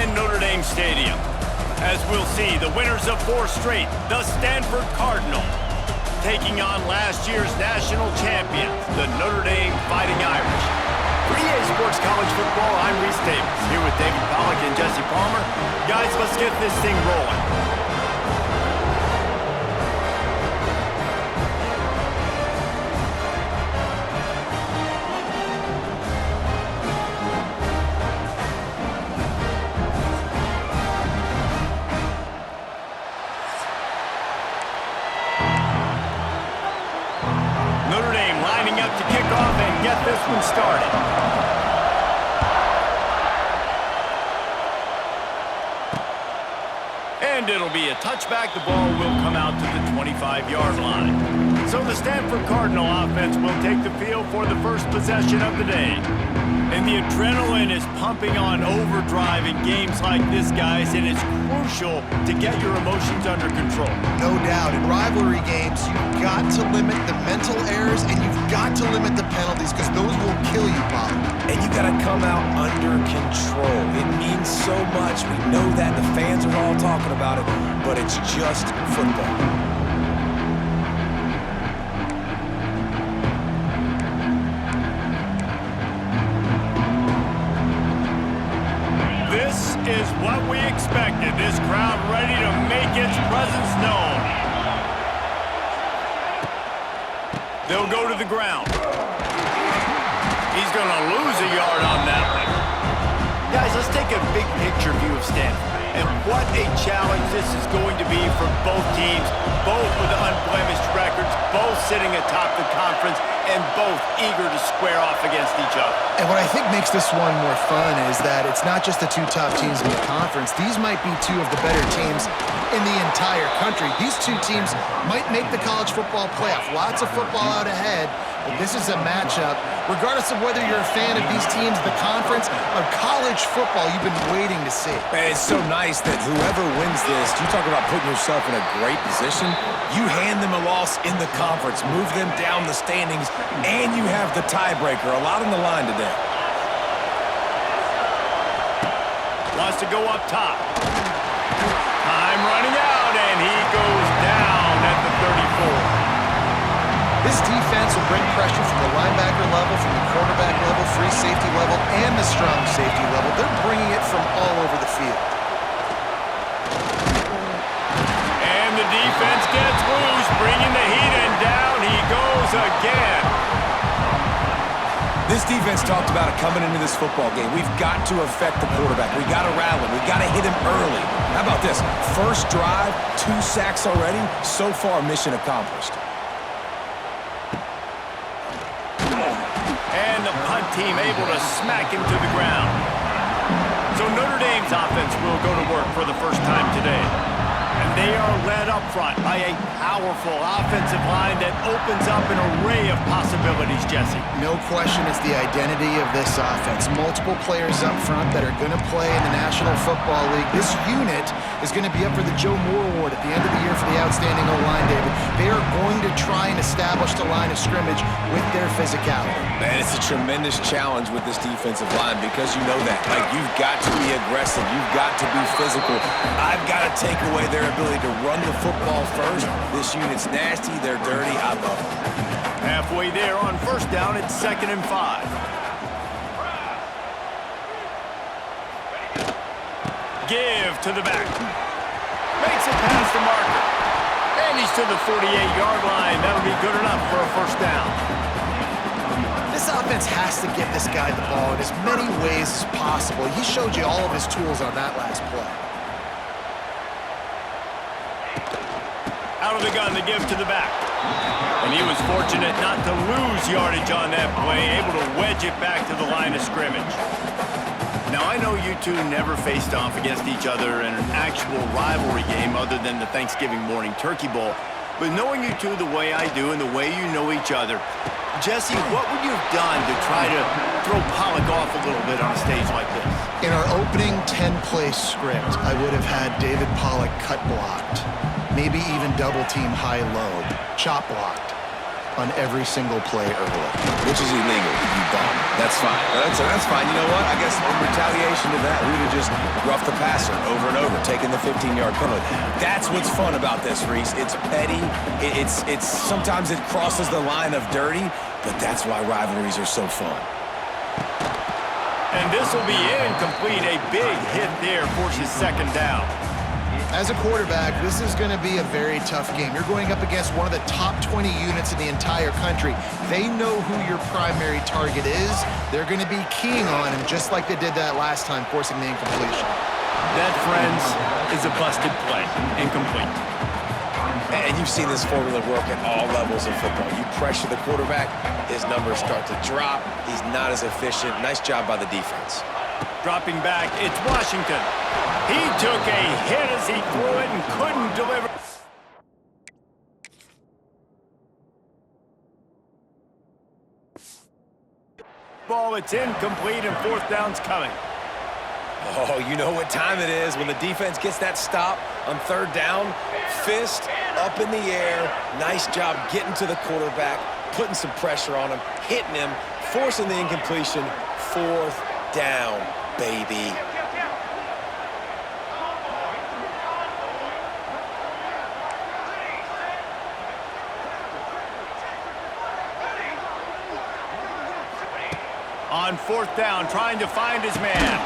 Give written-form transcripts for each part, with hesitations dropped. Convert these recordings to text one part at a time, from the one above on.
in Notre Dame Stadium. As we'll see, the winners of 4 straight, the Stanford Cardinal, taking on last year's national champions, the Notre Dame Fighting Irish. For EA Sports College Football, I'm Reese Davis, here with David Pollack and Jesse Palmer. Guys, let's get this thing rolling. Notre Dame lining up to kick off and get this one started. And it'll be a touchback. The ball will come out to the 25-yard line. So the Stanford Cardinal offense will take the field for the first possession of the day. And the adrenaline is pumping on overdrive in games like this, guys, and it's crucial to get your emotions under control. No doubt. In rivalry games, you've got to limit the mental errors and you've got to limit the penalties because those will kill you, Bob. And you got to come out under control. It means so much. We know that. The fans are all talking about it, but it's just football. This is what we expected. This crowd ready to make its presence known. They'll go to the ground. He's going to lose a yard on that one. Guys, let's take a big picture view of Stanford. And what a challenge this is going to be for both teams, both with unblemished records, both sitting atop the conference, and both eager to square off against each other. And what I think makes this one more fun is that it's not just the 2 top teams in the conference. These might be 2 of the better teams in the entire country. These 2 teams might make the college football playoff. Lots of football out ahead, but this is a matchup, regardless of whether you're a fan of these teams, the conference, or college football you've been waiting to see. Man, it's so nice that whoever wins this, you talk about putting yourself in a great position, you hand them a loss in the conference, move them down the standings, and you have the tiebreaker. A lot on the line today. Wants to go up top. Time running out, and he goes down at the 34. This defense will bring pressure from the linebacker level, from the quarterback level, free safety level, and the strong safety level. They're bringing it from all over the field. And the defense gets loose, bringing the heat, and down he goes again. This defense talked about it coming into this football game. We've got to affect the quarterback. We've got to rattle him. We've got to hit him early. How about this? First drive, 2 sacks already. So far, mission accomplished. And the punt team able to smack him to the ground. So Notre Dame's offense will go to work for the first time today. And they are led up front by a powerful offensive line that opens up an array of possibilities, Jesse. No question it's the identity of this offense. Multiple players up front that are going to play in the National Football League. This unit is going to be up for the Joe Moore Award at the end of the year for the outstanding O-line, David. They are going to try and establish the line of scrimmage with their physicality. Man, it's a tremendous challenge with this defensive line because you know that. Like, you've got to be aggressive. You've got to be physical. I've got to take away their ability to run the football first. This unit's nasty. They're dirty. I love them. Halfway there on first down, it's 2nd and 5. Give to the back. Makes it past the marker. And he's to the 48-yard line. That'll be good enough for a first down. This offense has to get this guy the ball in as many ways as possible. He showed you all of his tools on that last play. Out of the gun, the give to the back. And he was fortunate not to lose yardage on that play, able to wedge it back to the line of scrimmage. Now, I know you 2 never faced off against each other in an actual rivalry game other than the Thanksgiving morning Turkey Bowl. But knowing you 2 the way I do and the way you know each other, Jesse, what would you have done to try to throw Pollack off a little bit on a stage like this? In our opening 10-play script, I would have had David Pollack cut blocked. Maybe even double team high-low, chop blocked. on every single play early. Which is illegal, you bum. That's fine. That's fine. You know what? I guess in retaliation to that, we would have just roughed the passer over and over, taking the 15-yard penalty. That's what's fun about this, Reese. It's petty. It's sometimes it crosses the line of dirty, but that's why rivalries are so fun. And this will be incomplete. A big hit there forces second down. As a quarterback, this is going to be a very tough game. You're going up against one of the top 20 units in the entire country. They know who your primary target is. They're going to be keying on him just like they did that last time, forcing the incompletion. That, friends, is a busted play. Incomplete. And you've seen this formula work at all levels of football. You pressure the quarterback, his numbers start to drop. He's not as efficient. Nice job by the defense. Dropping back, it's Washington. He took a hit as he threw it and couldn't deliver. Ball, it's incomplete and fourth down's coming. Oh, you know what time it is when the defense gets that stop on third down. Fist up in the air. Nice job getting to the quarterback, putting some pressure on him, hitting him, forcing the incompletion. Fourth down, baby. On fourth down, trying to find his man.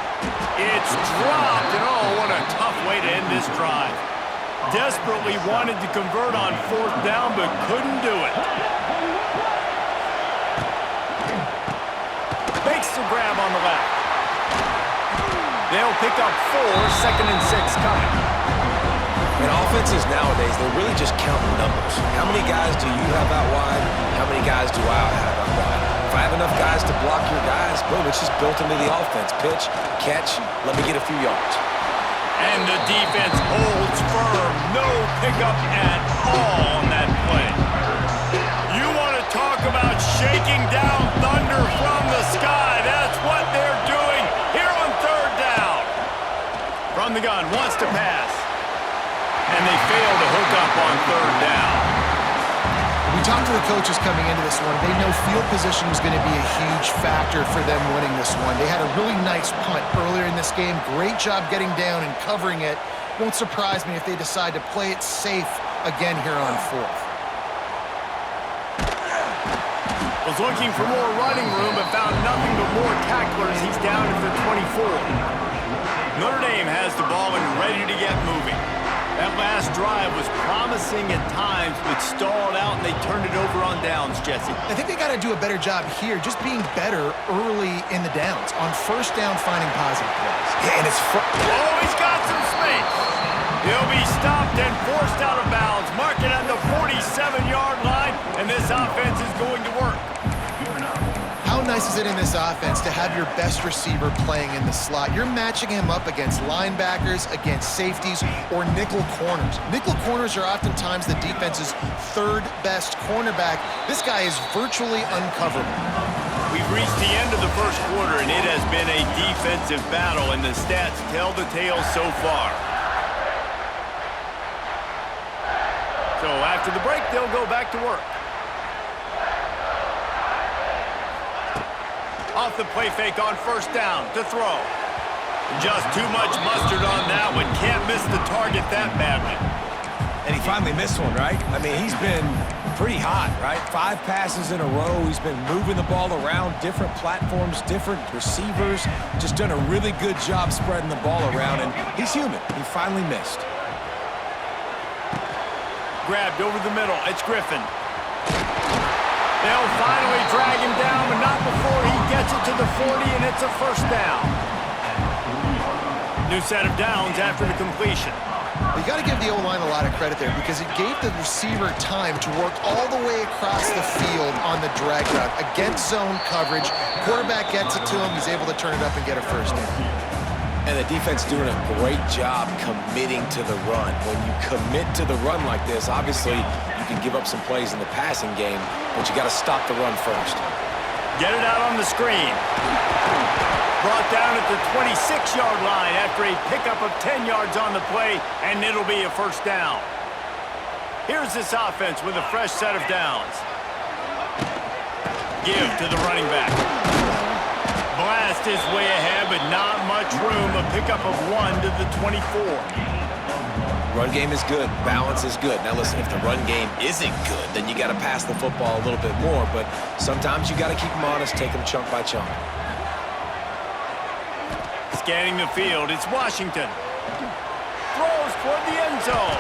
It's dropped, and oh, what a tough way to end this drive. Desperately wanted to convert on fourth down, but couldn't do it. Makes the grab on the left. They'll pick up 4, second and 6 coming. In offenses nowadays, they're really just counting numbers. How many guys do you have out wide? How many guys do I have out wide? If I have enough guys to block your guys, boom, it's just built into the offense. Pitch, catch, let me get a few yards. And the defense holds firm. No pickup at all on that play. You want to talk about shaking down thunder from the sky. That's what they're doing here on third down. From the gun, wants to pass. And they fail to hook up on third down. We talked to the coaches coming into this one. They know field position was going to be a huge factor for them winning this one. They had a really nice punt earlier in this game. Great job getting down and covering it. Won't surprise me if they decide to play it safe again here on fourth. Was looking for more running room, but found nothing but more tacklers. He's down at the 24. Notre Dame has the ball and ready to get moving. That last drive was promising at times, but stalled out, and they turned it over on downs, Jesse. I think they got to do a better job here, just being better early in the downs. On first down, finding positive plays. Yeah, and it's... Oh, he's got some space. He'll be stopped and forced out of bounds. Mark it on the 47-yard line, and this offense is going to work. How nice is it in this offense to have your best receiver playing in the slot? You're matching him up against linebackers, against safeties, or nickel corners. Nickel corners are oftentimes the defense's third best cornerback. This guy is virtually uncoverable. We've reached the end of the first quarter, and it has been a defensive battle, and the stats tell the tale so far. So after the break, they'll go back to work. Off the play fake on first down to throw. Just too much mustard on that one. Can't miss the target that badly. And he finally missed one, right? I mean, he's been pretty hot, right? 5 passes in a row. He's been moving the ball around, different platforms, different receivers. Just done a really good job spreading the ball around, and he's human. He finally missed. Grabbed over the middle. It's Griffin. They'll finally drag him down, but not before he gets it to the 40, and it's a first down. New set of downs after the completion. You got to give the O-line a lot of credit there because it gave the receiver time to work all the way across the field on the drag route against zone coverage. Quarterback gets it to him. He's able to turn it up and get a first down. And the defense doing a great job committing to the run. When you commit to the run like this, obviously you can give up some plays in the passing game, but you got to stop the run first. Get it out on the screen. Brought down at the 26-yard line after a pickup of 10 yards on the play, and it'll be a first down. Here's this offense with a fresh set of downs. give to the running back. Blast is way ahead, but not much room. A pickup of 1 to the 24. Run game is good. Balance is good. Now listen, if the run game isn't good, then you got to pass the football a little bit more. But sometimes you got to keep them honest, take them chunk by chunk. Scanning the field, it's Washington. Throws toward the end zone.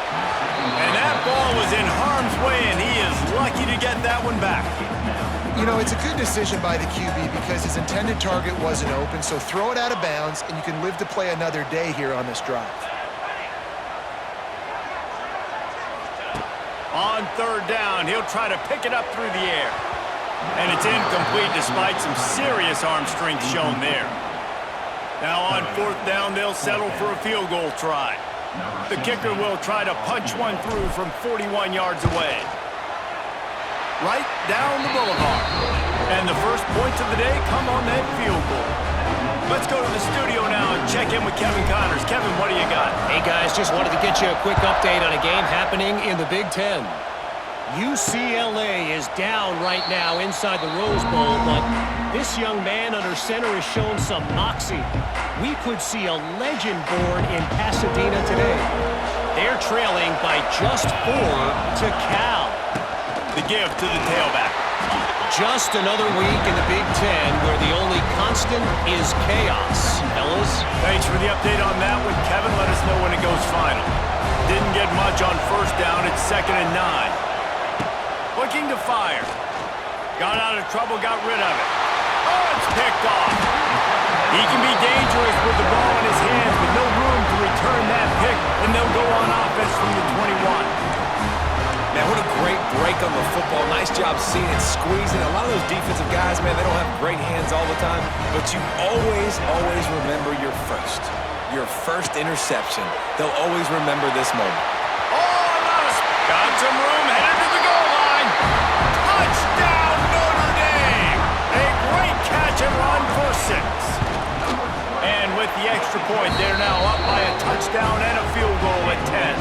And that ball was in harm's way, and he is lucky to get that one back. You know, it's a good decision by the QB because his intended target wasn't open, so throw it out of bounds, and you can live to play another day here on this drive. On third down, he'll try to pick it up through the air. And it's incomplete despite some serious arm strength shown there. Now on fourth down, they'll settle for a field goal try. The kicker will try to punch one through from 41 yards away. Right down the boulevard. And the first points of the day come on that field goal. Let's go to the studio now and check in with Kevin Connors. Kevin, what do you got? Hey, guys, just wanted to get you a quick update on a game happening in the Big Ten. UCLA is down right now inside the Rose Bowl, but this young man under center has shown some moxie. We could see a legend born in Pasadena today. They're trailing by just 4 to Cal. The give to the tailback. Just another week in the Big Ten where the only constant is chaos. Fellas? Thanks for the update on that one, Kevin. Let us know when it goes final. Didn't get much on first down. It's 2nd and 9. Looking to fire. Got out of trouble, got rid of it. Oh, it's picked off. He can be dangerous with the ball in his hands, but no room to return that pick, and they'll go on offense from the 21. Man, what a great break on the football. Nice job seeing it, squeezing. A lot of those defensive guys, man, they don't have great hands all the time, but you always remember your first interception. They'll always remember this moment. Oh, nice. Got some room, headed to the goal line. Touchdown, Notre Dame. A great catch and run for 6. And with the extra point, they're now up by a touchdown and a field goal at 10.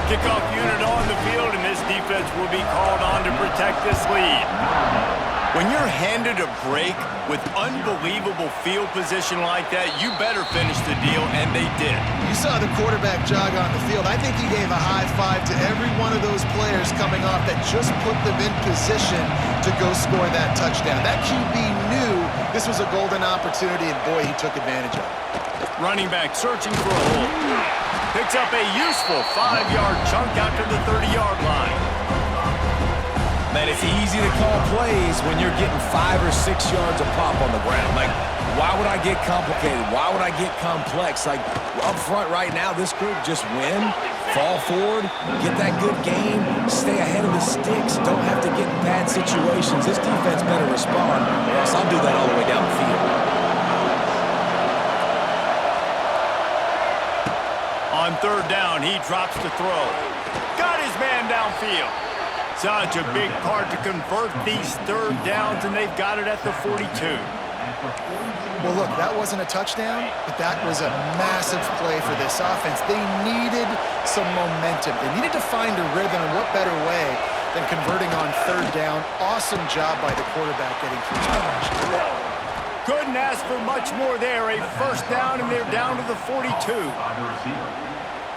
Kickoff unit on the field, and this defense will be called on to protect this lead. When you're handed a break with unbelievable field position like that, you better finish the deal, and they did. You saw the quarterback jog on the field. I think he gave a high five to every one of those players coming off that just put them in position to go score that touchdown. That QB knew this was a golden opportunity, and boy, he took advantage of it. Running back searching for a hole. Picks up a useful 5-yard chunk out to the 30-yard line. Man, it's easy to call plays when you're getting 5 or 6 yards a pop on the ground. Like, why would I get complicated? Why would I get complex? Like, up front right now, this group just win, fall forward, get that good game, stay ahead of the sticks, don't have to get in bad situations. This defense better respond, or else I'll do that all the way down the field. On third down, he drops to throw. Got his man downfield. Such a big part to convert these third downs, and they've got it at the 42. Well, look, that wasn't a touchdown, but that was a massive play for this offense. They needed some momentum. They needed to find a rhythm, and what better way than converting on third down. Awesome job by the quarterback getting through his progression. Couldn't ask for much more there. A first down, and they're down to the 42.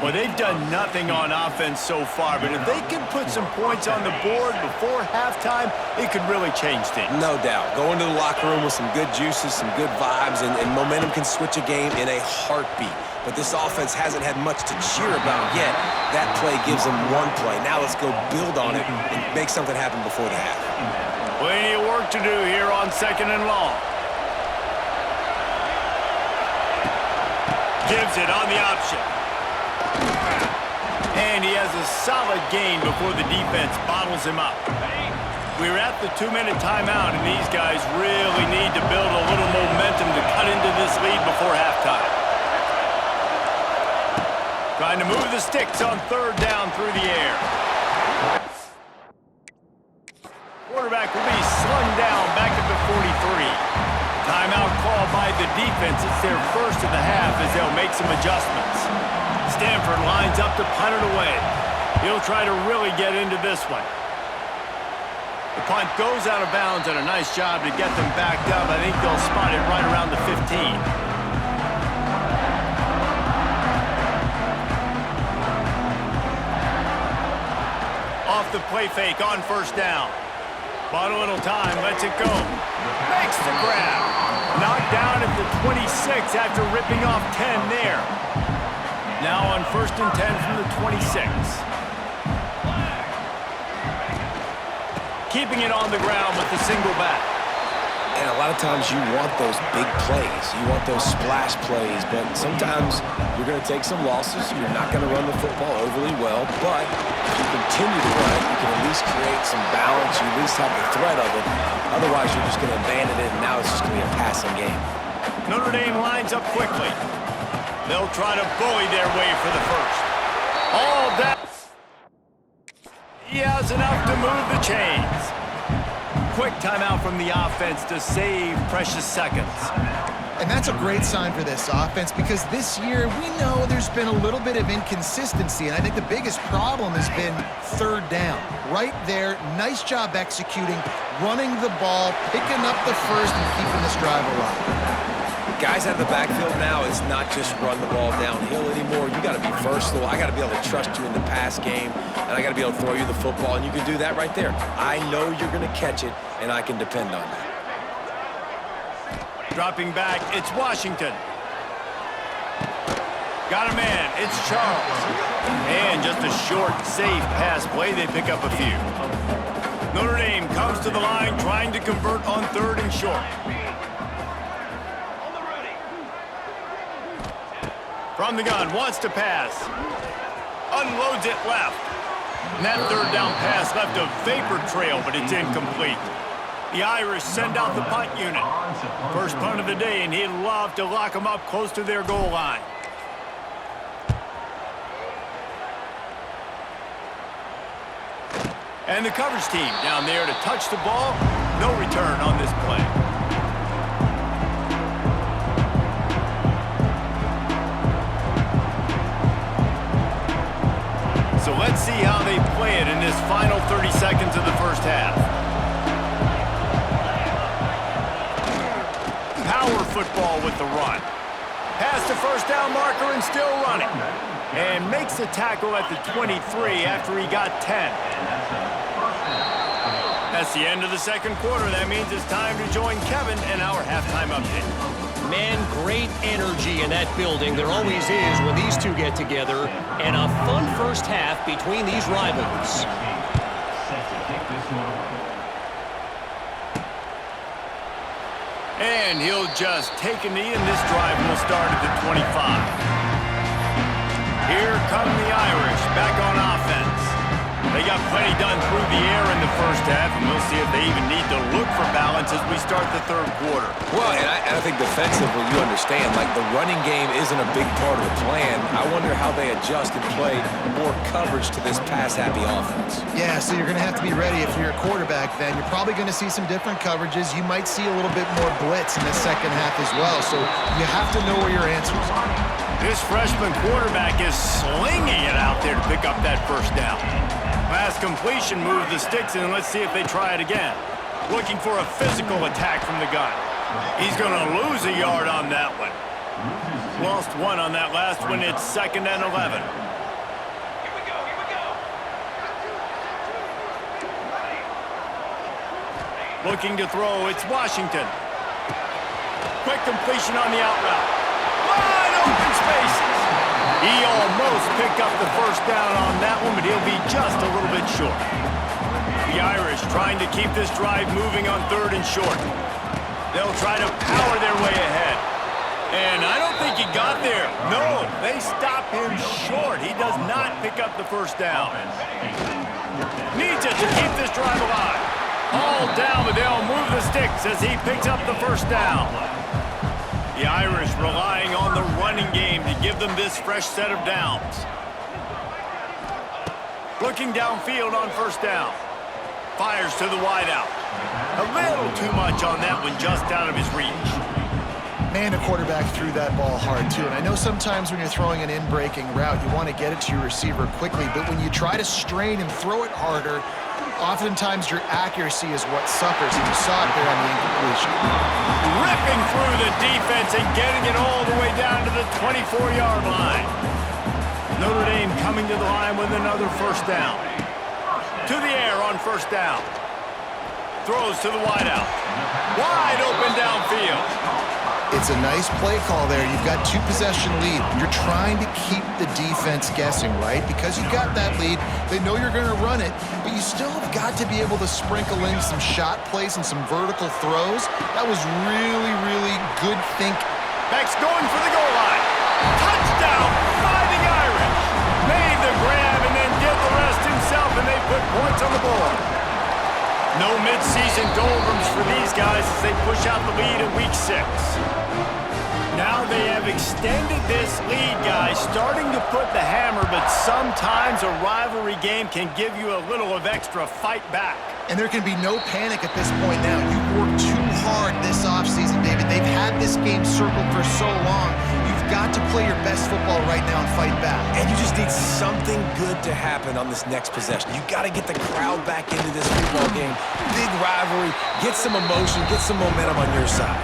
Well, they've done nothing on offense so far, but if they can put some points on the board before halftime, it could really change things. No doubt. Go into the locker room with some good juices, some good vibes, and momentum can switch a game in a heartbeat. But this offense hasn't had much to cheer about yet. That play gives them one play. Now let's go build on it and make something happen before the half. Plenty of work to do here on 2nd and long. Gives it on the option. And he has a solid gain before the defense bottles him up. We're at the 2-minute timeout, and these guys really need to build a little momentum to cut into this lead before halftime. Trying to move the sticks on third down through the air. Quarterback will be slung down back at the 43. Timeout called by the defense. It's their first of the half as they'll make some adjustments. Stanford lines up to punt it away. He'll try to really get into this one. The punt goes out of bounds, and a nice job to get them backed up. I think they'll spot it right around the 15. Off the play fake on first down. Bought a little time, lets it go. Makes the grab. Knocked down at the 26 after ripping off 10 there. Now on 1st and 10 from the 26. Keeping it on the ground with the single back. And a lot of times you want those big plays. You want those splash plays, but sometimes you're going to take some losses. You're not going to run the football overly well, but if you continue to run it, you can at least create some balance. You at least have the threat of it. Otherwise, you're just going to abandon it, and now it's just going to be a passing game. Notre Dame lines up quickly. They'll try to bully their way for the first. All down. He has enough to move the chains. Quick timeout from the offense to save precious seconds. And that's a great sign for this offense because this year we know there's been a little bit of inconsistency, and I think the biggest problem has been third down. Right there, nice job executing, running the ball, picking up the first, and keeping this drive alive. Guys out of the backfield now, it's not just run the ball downhill anymore. You got to be versatile. I got to be able to trust you in the pass game, and I got to be able to throw you the football, and you can do that right there. I know you're going to catch it, and I can depend on that. Dropping back, it's Washington. Got a man, it's Charles. And just a short, safe pass play, they pick up a few. Notre Dame comes to the line trying to convert on 3rd and short. From the gun, wants to pass. Unloads it left. And that 3rd down pass left a vapor trail, but it's incomplete. The Irish send out the punt unit. First punt of the day, and he'd love to lock them up close to their goal line. And the coverage team down there to touch the ball. No return on this play. So let's see how they play it in this final 30 seconds of the first half. Power football with the run. Past the first down marker and still running. And makes the tackle at the 23 after he got 10. That's the end of the second quarter. That means it's time to join Kevin in our halftime update. Man, great energy in that building. There always is when these two get together. And a fun first half between these rivals. And he'll just take a knee, and this drive will start at the 25. Here come the Irish back on offense. They got plenty done through the air in the first half, and we'll see if they even need to look for balance as we start the third quarter. Well, and I think defensively, you understand, like the running game isn't a big part of the plan. I wonder how they adjust and play more coverage to this pass-happy offense. Yeah, so you're going to have to be ready if you're a quarterback then. You're probably going to see some different coverages. You might see a little bit more blitz in the second half as well, so you have to know where your answers are. This freshman quarterback is slinging it out there to pick up that first down. Last completion moved the sticks, and let's see if they try it again. Looking for a physical attack from the gun. He's going to lose a yard on that one. Lost one on that last one. It's 2nd and 11. Looking to throw, it's Washington. Quick completion on the out route. Wide open spaces. He almost picked up the first down on that one, but he'll be just a little bit short. The Irish trying to keep this drive moving on 3rd and short. They'll try to power their way ahead. And I don't think he got there. No, they stop him short. He does not pick up the first down. Needs it to keep this drive alive. All down, but they'll move the sticks as he picks up the first down. The Irish relying on the running game to give them this fresh set of downs. Looking downfield on first down. Fires to the wideout. A little too much on that one, just out of his reach. Man, the quarterback threw that ball hard, too. And I know sometimes when you're throwing an in-breaking route, you want to get it to your receiver quickly. But when you try to strain and throw it harder, oftentimes your accuracy is what suffers, and you saw it there on the incompletion. Ripping through the defense and getting it all the way down to the 24-yard line. Notre Dame coming to the line with another first down. To the air on first down. Throws to the wideout. Wide open downfield. It's a nice play call there. You've got 2-possession lead. You're trying to keep the defense guessing, right? Because you've got that lead, they know you're going to run it, but you still have got to be able to sprinkle in some shot plays and some vertical throws. That was really, really good thinking. Beck's going for the goal line. Touchdown, Fighting Irish. Made the grab and then did the rest himself, and they put points on the board. No mid-season doldrums for these guys as they push out the lead in Week 6. Now they have extended this lead, guys, starting to put the hammer, but sometimes a rivalry game can give you a little of extra fight back. And there can be no panic at this point now. You worked too hard this offseason, David. They've had this game circled for so long. You've got to play your best football right now and fight back. And you just need something good to happen on this next possession. You got to get the crowd back into this football game. Big rivalry, get some emotion, get some momentum on your side.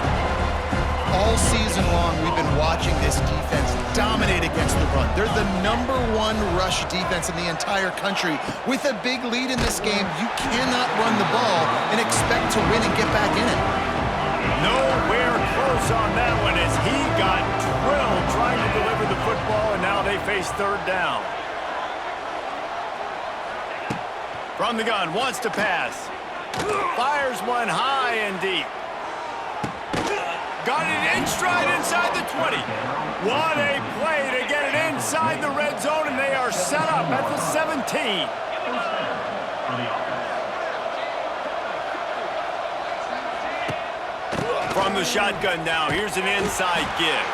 All season long, we've been watching this defense dominate against the run. They're the #1 rush defense in the entire country. With a big lead in this game, you cannot run the ball and expect to win and get back in it. Nowhere close on that one as he got drilled trying to deliver the football, and now they face third down. From the gun, wants to pass. Fires one high and deep. Got it in stride inside the 20. What a play to get it inside the red zone, and they are set up at the 17. From the shotgun now, here's an inside give.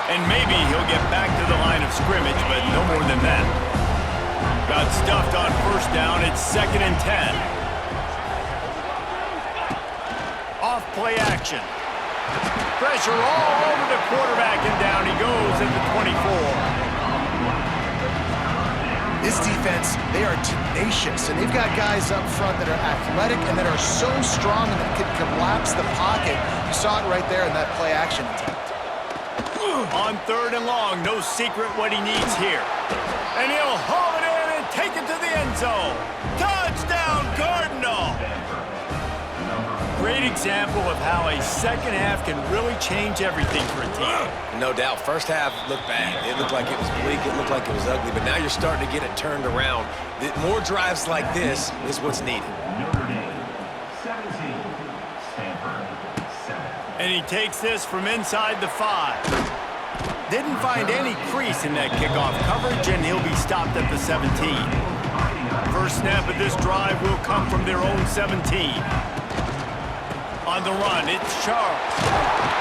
And maybe he'll get back to the line of scrimmage, but no more than that. Got stuffed on first down. It's 2nd and 10. Off play action. Pressure all over the quarterback, and down he goes at the 24. This defense, they are tenacious, and they've got guys up front that are athletic and that are so strong and that can collapse the pocket. You saw it right there in that play action attempt. On 3rd and long, no secret what he needs here. And he'll haul it in and take it to the end zone. Touchdown, Cardinal! Great example of how a second half can really change everything for a team. No doubt. First half looked bad. It looked like it was bleak. It looked like it was ugly. But now you're starting to get it turned around. More drives like this is what's needed. And he takes this from inside the 5. Didn't find any crease in that kickoff coverage, and he'll be stopped at the 17. First snap of this drive will come from their own 17. On the run, it's Charles.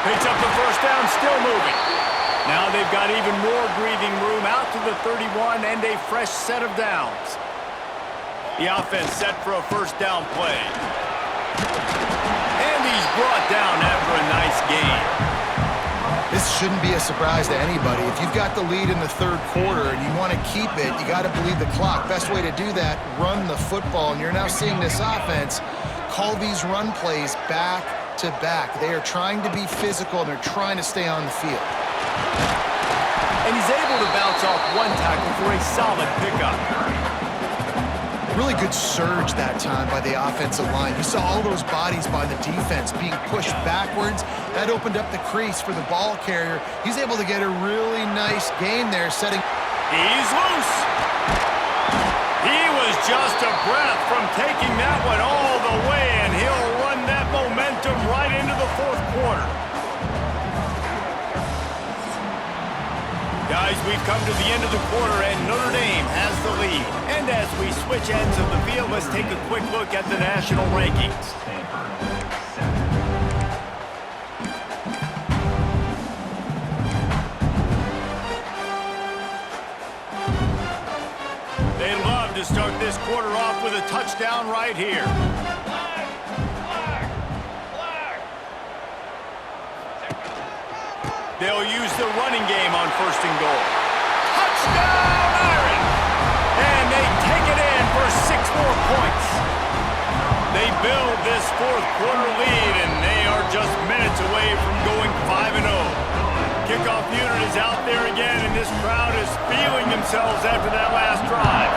Picks up the first down, still moving. Now they've got even more breathing room out to the 31 and a fresh set of downs. The offense set for a first down play. And he's brought down after a nice gain. This shouldn't be a surprise to anybody. If you've got the lead in the 3rd quarter and you want to keep it, you got to bleed the clock. Best way to do that, run the football. And you're now seeing this offense call these run plays back to back. They are trying to be physical, and they're trying to stay on the field. And he's able to bounce off one tackle for a solid pickup. Really good surge that time by the offensive line. You saw all those bodies by the defense being pushed backwards. That opened up the crease for the ball carrier. He's able to get a really nice gain there, setting... He's loose. He was just a breath from taking that one all the way, and he'll run that momentum right into the 4th quarter. Guys, we've come to the end of the quarter, and Notre Dame has the lead. And as we switch ends of the field, let's take a quick look at the national rankings. They love to start this quarter off with a touchdown right here. They'll use the running game on 1st and goal. Touchdown, Irish! And they take it in for 6 more points. build this fourth quarter lead, and they are just minutes away from going 5-0. Kickoff unit is out there again, and this crowd is feeling themselves after that last drive.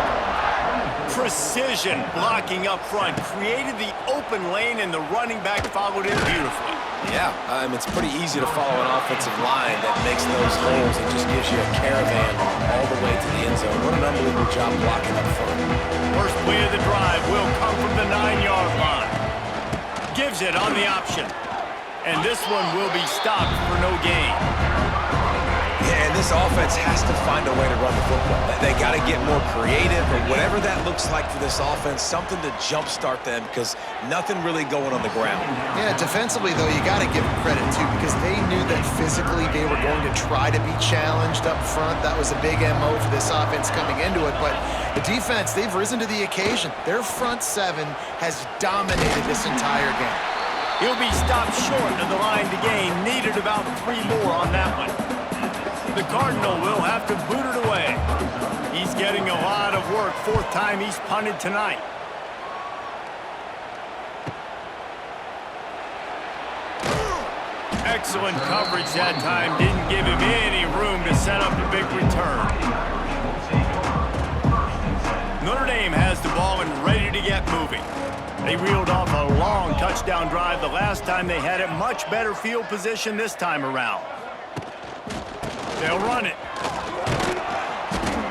Precision blocking up front created the open lane, and the running back followed it beautifully. Yeah, it's pretty easy to follow an offensive line that makes those holes and just gives you a caravan all the way to the end zone. What an unbelievable job blocking up front. First play of the drive will come from the 9-yard line. Gives it on the option. And this one will be stopped for no gain. Yeah, and this offense has to find a way to run the football. They got to get more creative, or whatever that looks like for this offense, something to jumpstart them, because nothing really going on the ground. Yeah, defensively, though, you got to give them credit, too, because they knew that physically they were going to try to be challenged up front. That was a big MO for this offense coming into it, but the defense, they've risen to the occasion. Their front seven has dominated this entire game. He'll be stopped short of the line to gain. Needed about 3 more on that one. The Cardinal will have to boot it away. He's getting a lot of work. 4th time he's punted tonight. Excellent coverage that time. Didn't give him any room to set up a big return. Notre Dame has the ball and ready to get moving. They reeled off a long touchdown drive the last time they had it. Much better field position this time around. They'll run it.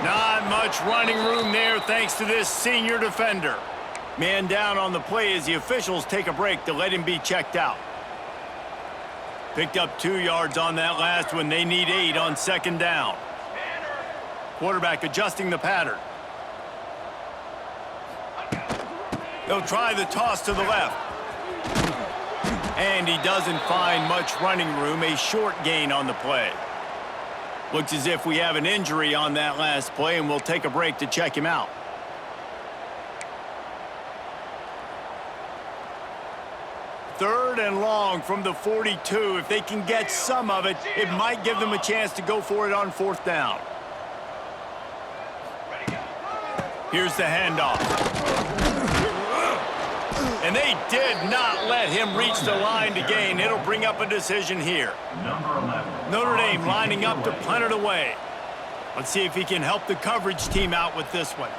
Not much running room there thanks to this senior defender. Man down on the play as the officials take a break to let him be checked out. Picked up 2 yards on that last one. They need 8 on 2nd down. Quarterback adjusting the pattern. They'll try the toss to the left. And he doesn't find much running room. A short gain on the play. Looks as if we have an injury on that last play, and we'll take a break to check him out. Third and long from the 42. If they can get some of it, it might give them a chance to go for it on 4th down. Here's the handoff. And they did not let him reach the line to gain. It'll bring up a decision here. Notre Dame lining up to punt it away. Let's see if he can help the coverage team out with this one.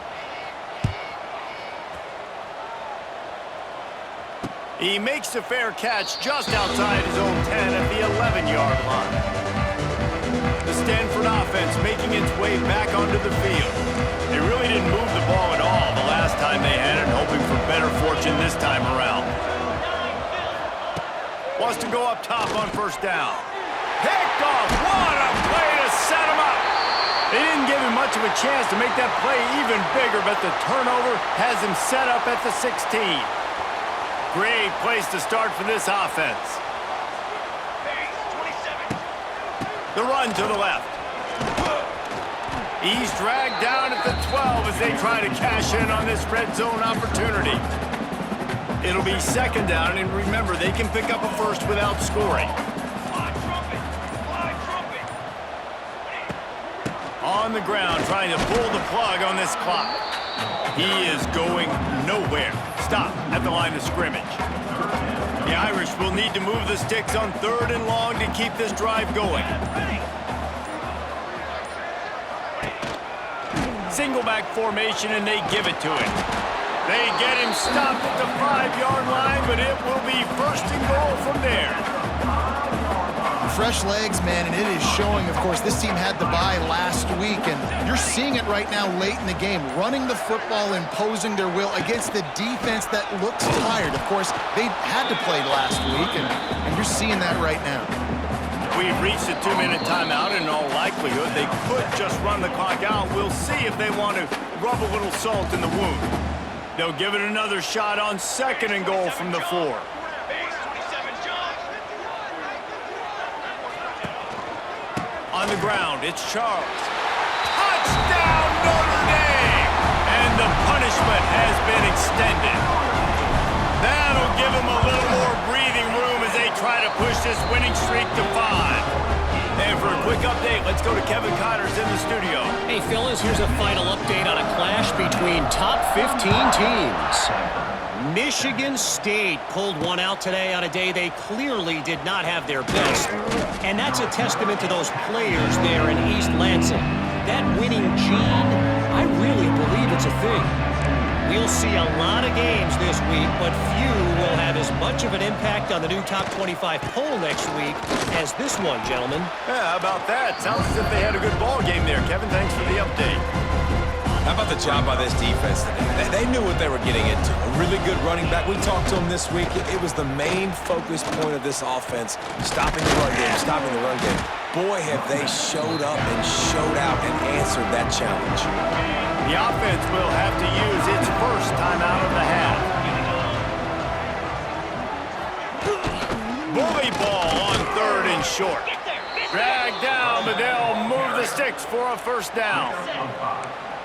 He makes the fair catch just outside his own 10 at the 11-yard line. The Stanford offense making its way back onto the field. They really didn't move the ball at all the last time they had it, hoping for better fortune this time around. Wants to go up top on 1st down. Picked off. What a play to set him up. They didn't give him much of a chance to make that play even bigger, but the turnover has him set up at the 16. Great place to start for this offense. The run to the left. He's dragged down at the 12 as they try to cash in on this red zone opportunity. It'll be 2nd down, and remember, they can pick up a first without scoring. On the ground, trying to pull the plug on this clock. He is going nowhere. Stop at the line of scrimmage. The Irish will need to move the sticks on 3rd and long to keep this drive going. Single back formation, and they give it to him. They get him stopped at the 5-yard line, but it will be 1st and goal from there. Fresh legs, man, and it is showing, of course, this team had the bye last week, and you're seeing it right now late in the game. Running the football, imposing their will against the defense that looks tired. Of course, they had to play last week, and you're seeing that right now. We've reached a 2-minute timeout, and in all likelihood, they could just run the clock out. We'll see if they want to rub a little salt in the wound. They'll give it another shot on 2nd and goal from the 4. On the ground, it's Charles. Touchdown, Notre Dame! And the punishment has been extended. That'll give them a little more breathing room as they try to push this winning streak to 5. And for a quick update, let's go to Kevin Connors in the studio. Hey, fellas, here's a final update on a clash between top 15 teams. Michigan State pulled one out today on a day they clearly did not have their best. And that's a testament to those players there in East Lansing. That winning gene, I really believe it's a thing. We'll see a lot of games this week, but few will have as much of an impact on the new Top 25 poll next week as this one, gentlemen. Yeah, how about that? Sounds as if they had a good ball game there. Kevin, thanks for the update. How about the job by this defense today? They knew what they were getting into. A really good running back. We talked to him this week. It was the main focus point of this offense, stopping the run game, stopping the run game. Boy, have they showed up and showed out and answered that challenge. The offense will have to use its first timeout of the half. Bully ball on 3rd and short. Dragged down, but they'll move the sticks for a first down.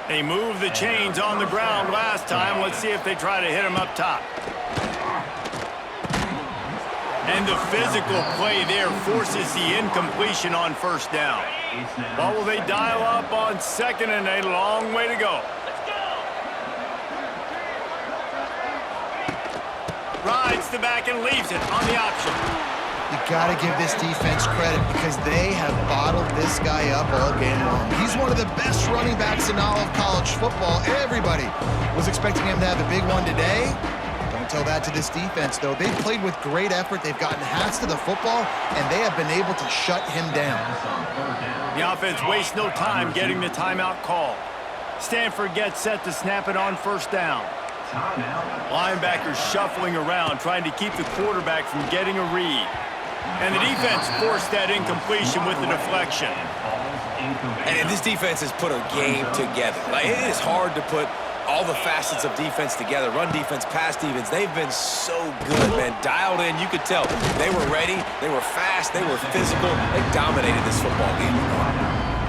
They moved the chains on the ground last time. Let's see if they try to hit them up top. And the physical play there forces the incompletion on first down. What will they dial up on 2nd and a long way to go? Rides the back and leaves it on the option. You got to give this defense credit because they have bottled this guy up all game long. He's one of the best running backs in all of college football. Everybody was expecting him to have a big one today. Don't tell that to this defense, though. They've played with great effort. They've gotten hats to the football, and they have been able to shut him down. The offense wastes no time getting the timeout call. Stanford gets set to snap it on first down. Linebackers shuffling around, trying to keep the quarterback from getting a read. And the defense forced that incompletion with the deflection. And this defense has put a game together. Like, it is hard to put all the facets of defense together. Run defense, pass defense. They've been so good, man. Dialed in. You could tell they were ready. They were fast. They were physical. They dominated this football game.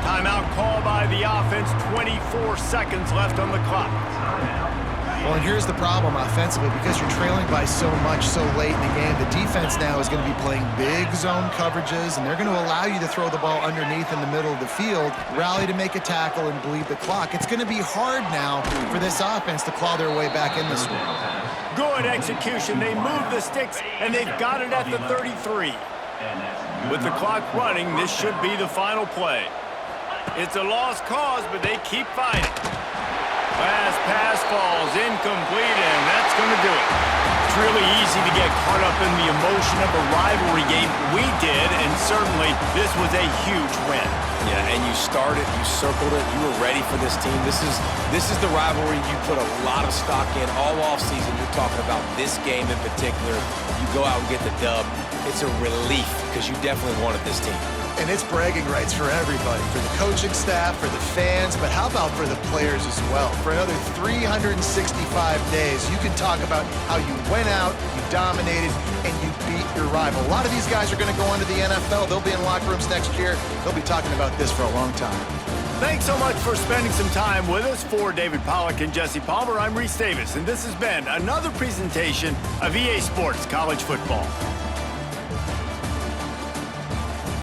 Timeout call by the offense. 24 seconds left on the clock. Well, and here's the problem offensively. Because you're trailing by so much so late in the game, the defense now is going to be playing big zone coverages, and they're going to allow you to throw the ball underneath in the middle of the field, rally to make a tackle, and bleed the clock. It's going to be hard now for this offense to claw their way back in this one. Good execution. They move the sticks, and they've got it at the 33. With the clock running, this should be the final play. It's a lost cause, but they keep fighting. Last pass falls incomplete, and that's going to do it. It's really easy to get caught up in the emotion of a rivalry game. We did, and certainly this was a huge win. Yeah, and you started, you circled it, you were ready for this team. This is the rivalry you put a lot of stock in all offseason. You're talking about this game in particular. You go out and get the dub. It's a relief because you definitely wanted this team. And it's bragging rights for everybody, for the coaching staff, for the fans, but how about for the players as well? For another 365 days, you can talk about how you went out, you dominated, and you beat your rival. A lot of these guys are going to go on to the NFL. They'll be in locker rooms next year. They'll be talking about this for a long time. Thanks so much for spending some time with us. For David Pollack and Jesse Palmer, I'm Reese Davis, and this has been another presentation of EA Sports College Football.